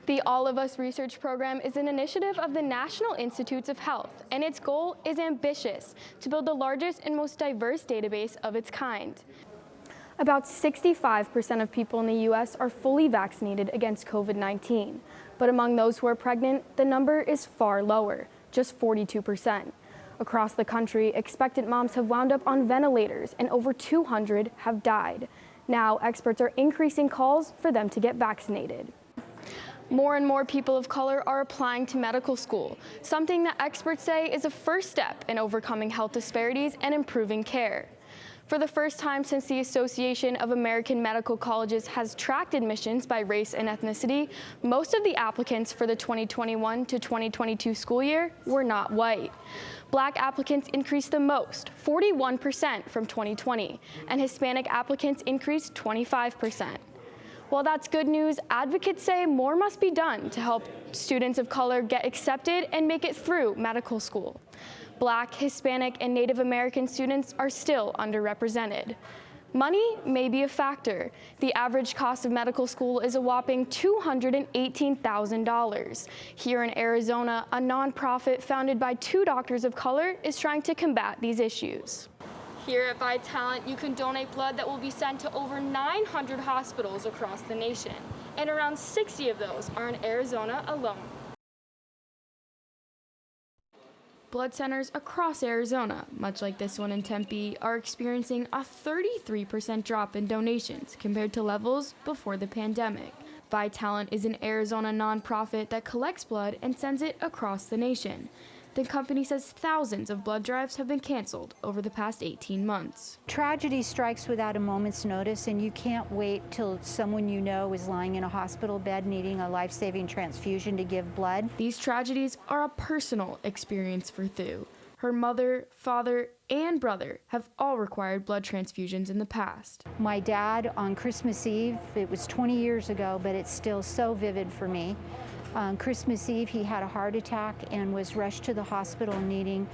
The All of Us research program is an initiative of the National Institutes of Health, and its goal is ambitious: to build the largest and most diverse database of its kind. About 65% of people in the U.S. are fully vaccinated against COVID-19, but among those who are pregnant, the number is far lower, just 42%. Across the country, expectant moms have wound up on ventilators, and over 200 have died. Now, experts are increasing calls for them to get vaccinated. More and more people of color are applying to medical school, something that experts say is a first step in overcoming health disparities and improving care. For the first time since the Association of American Medical Colleges has tracked admissions by race and ethnicity, most of the applicants for the 2021 to 2022 school year were not white. Black applicants increased the most, 41% from 2020, and Hispanic applicants increased 25%. While that's good news, advocates say more must be done to help students of color get accepted and make it through medical school. Black, Hispanic, and Native American students are still underrepresented. Money may be a factor. The average cost of medical school is a whopping $218,000. Here in Arizona, a nonprofit founded by 2 doctors of color is trying to combat these issues. Here at ViTalent, you can donate blood that will be sent to over 900 hospitals across the nation, and around 60 of those are in Arizona alone. Blood centers across Arizona, much like this one in Tempe, are experiencing a 33% drop in donations compared to levels before the pandemic. ViTalent is an Arizona nonprofit that collects blood and sends it across the nation. The company says thousands of blood drives have been canceled over the past 18 months. Tragedy strikes without a moment's notice, and you can't wait till someone you know is lying in a hospital bed needing a life-saving transfusion to give blood. These tragedies are a personal experience for Thu. Her mother, father, and brother have all required blood transfusions in the past. My dad on Christmas Eve, it was 20 years ago, but it's still so vivid for me. On Christmas Eve, he had a heart attack and was rushed to the hospital needing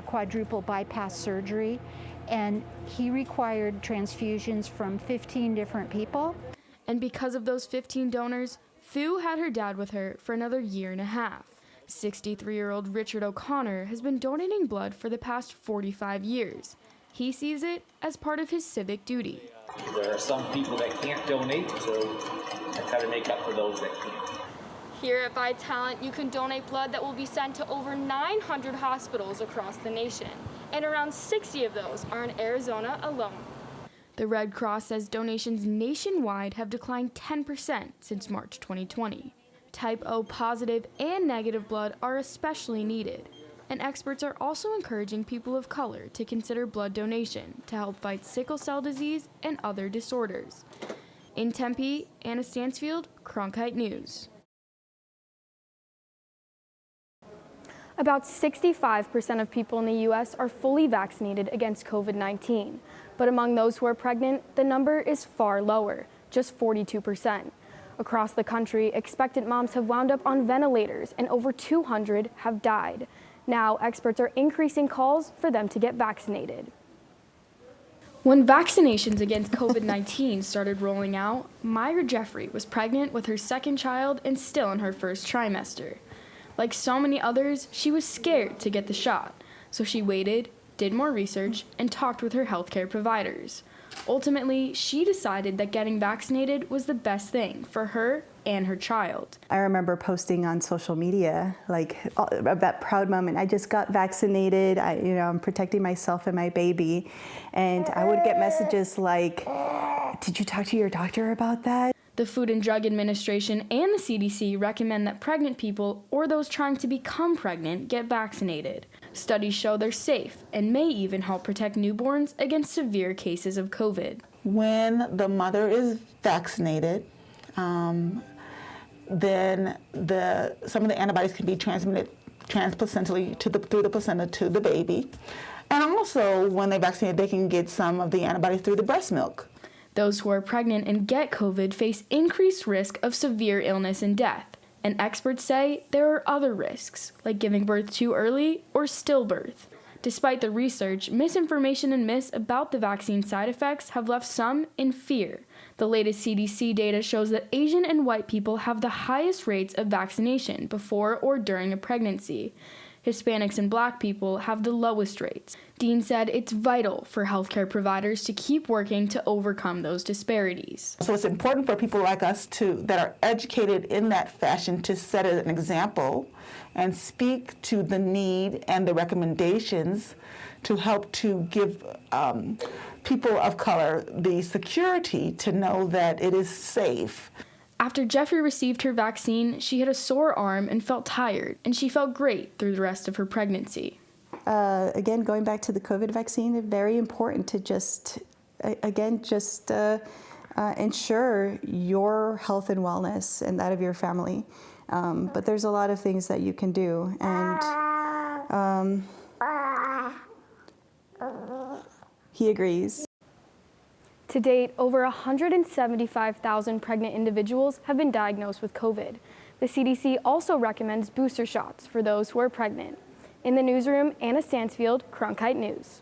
quadruple bypass surgery. And he required transfusions from 15 different people. And because of those 15 donors, Thu had her dad with her for another year and a half. 63-year-old Richard O'Connor has been donating blood for the past 45 years. He sees it as part of his civic duty. There are some people that can't donate, so I try to make up for those that can. Here at ViTalent, you can donate blood that will be sent to over 900 hospitals across the nation, and around 60 of those are in Arizona alone. The Red Cross says donations nationwide have declined 10% since March 2020. Type O positive and negative blood are especially needed, and experts are also encouraging people of color to consider blood donation to help fight sickle cell disease and other disorders. In Tempe, Anna Stansfield, Cronkite News. About 65% of people in the U.S. are fully vaccinated against COVID-19, but among those who are pregnant, the number is far lower, just 42%. Across the country, expectant moms have wound up on ventilators, and over 200 have died. Now, experts are increasing calls for them to get vaccinated. When vaccinations against COVID-19 started rolling out, Myra Jeffrey was pregnant with her second child and still in her first trimester. Like so many others, she was scared to get the shot, so she waited, did more research, and talked with her healthcare providers. Ultimately, she decided that getting vaccinated was the best thing for her and her child. I remember posting on social media, like that proud moment. I just got vaccinated. I'm protecting myself and my baby, and I would get messages like, "Did you talk to your doctor about that?" The Food and Drug Administration and the CDC recommend that pregnant people or those trying to become pregnant get vaccinated. Studies show they're safe and may even help protect newborns against severe cases of COVID. When the mother is vaccinated, then some of the antibodies can be transmitted transplacentally through the placenta to the baby. And also, when they're vaccinated, they can get some of the antibodies through the breast milk. Those who are pregnant and get COVID face increased risk of severe illness and death, and experts say there are other risks, like giving birth too early or stillbirth. Despite the research, misinformation and myths about the vaccine side effects have left some in fear. The latest CDC data shows that Asian and white people have the highest rates of vaccination before or during a pregnancy. Hispanics and Black people have the lowest rates. Dean said it's vital for healthcare providers to keep working to overcome those disparities. So it's important for people like us that are educated in that fashion to set an example and speak to the need and the recommendations to help to give people of color the security to know that it is safe. After Jeffrey received her vaccine, she had a sore arm and felt tired, and she felt great through the rest of her pregnancy. Again, going back to the COVID vaccine, it's very important to ensure your health and wellness and that of your family. But there's a lot of things that you can do, and he agrees. To date, over 175,000 pregnant individuals have been diagnosed with COVID. The CDC also recommends booster shots for those who are pregnant. In the newsroom, Anna Stansfield, Cronkite News.